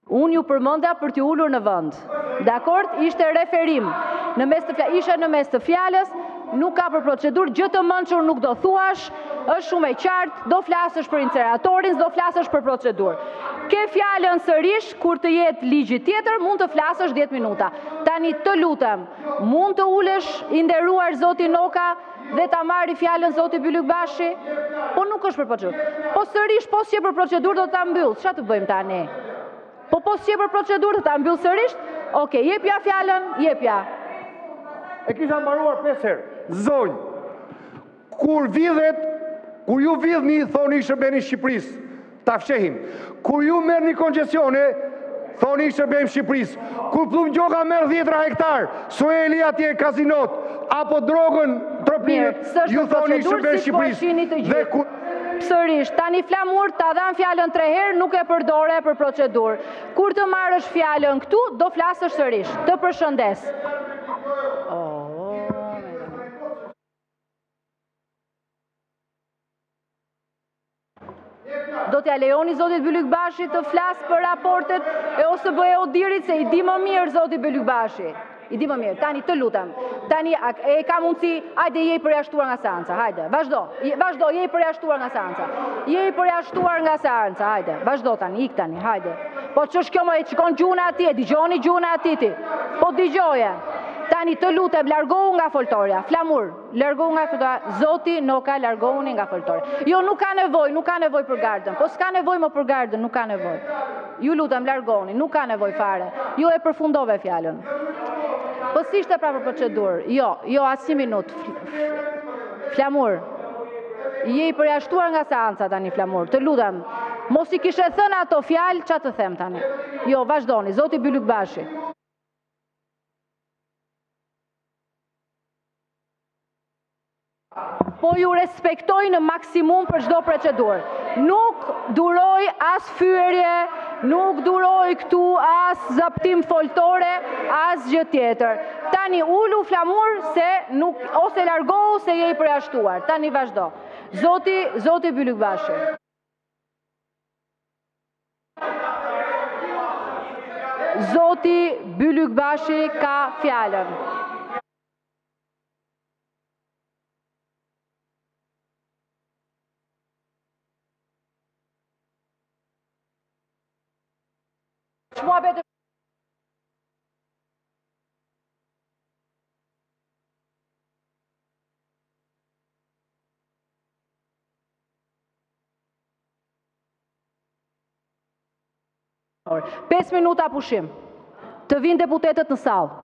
Unë ju përmenda për t'ju ulur në vend. Dakord? Ishte referim. Ishe në mes të fjalës, nuk ka për procedurë, gjë të mençur nuk do thuash, është shumë e qartë, do flasësh për inceratorin, do flasësh për procedurë. Ke fjalën sërish, kur të jetë ligji tjetër, mund të flasësh 10 minuta. Tani të lutem, mund të ulesh i nderuar zoti Noka dhe ta marri fjalën zoti Bylykbashi? Po nuk është për procedurë. Po sërish, po si për procedurë do ta mbyll. Çfarë të bëjmë tani? Po si për procedurë ta mbyll sërish? Okej, jepja fjalën, jepja. E kisha mbaruar 5 herë. Zonjë, kur ju vidhni, thoni shërbeni Shqipërisë, ta fshehim. Kur ju merr një koncesione, thoni shërbejmë Shqipërisë. Kur Plum Gjoka merr 10 hektar, Sueli atje kazinot, apo drogën, tropinët, ju thoni shërbejmë Shqipërisë. Dhe kur sërish, tani Flamur ta dham fjalën 3 herë, nuk e përdore për procedurë. Kur të marrësh fjalën këtu, do flasësh sërish. Të përshëndes. Do t'ja lejoni zotit Bylykbashi të flasë për raportet e OSBE Odirit, se i di më mirë zotit Bylykbashi. I di më mirë. Tani të lutem. Tani e ka mundësi, hajde je i përjashtuar nga seanca, hajde. Vazhdo, je i përjashtuar nga seanca. Je i përjashtuar nga seanca, hajde. Vazhdo tani, ik tani, hajde. Po ç'është kjo më e çikon gjuna atje, dëgjoni gjuna atiti. Po dëgjoje. Tani të lutem, largohu nga foltorja. Flamur, largohu nga foltorja. Zoti Noka, largohuni nga foltorja. Jo, nuk ka nevojë për gardën. Po s'ka nevojë më për gardën, nuk ka nevojë. Ju lutem, largohuni, nuk ka nevojë fare. Jo e përfundove fjalën. Po si ishte pra për procedurë? Jo, as 1 minutë. Flamur, je i përjashtuar nga seanca tani, Flamur. Të lutem, mos i kishe thënë ato fjalë, ç'a të them tani? Jo, vazhdoni, zoti Bylykbashi. Po ju respektoj në maksimum për çdo procedurë. Nuk duroj as fyerje, nuk duroj këtu as zaptim foltore, as gjë tjetër. Tani ulu Flamur se nuk, ose largohu se je i përjashtuar. Tani vazhdo. Zoti Bylykbashi. Zoti Bylykbashi ka fjalën. Pesë minuta pushim. Të vinë deputetët në sallë.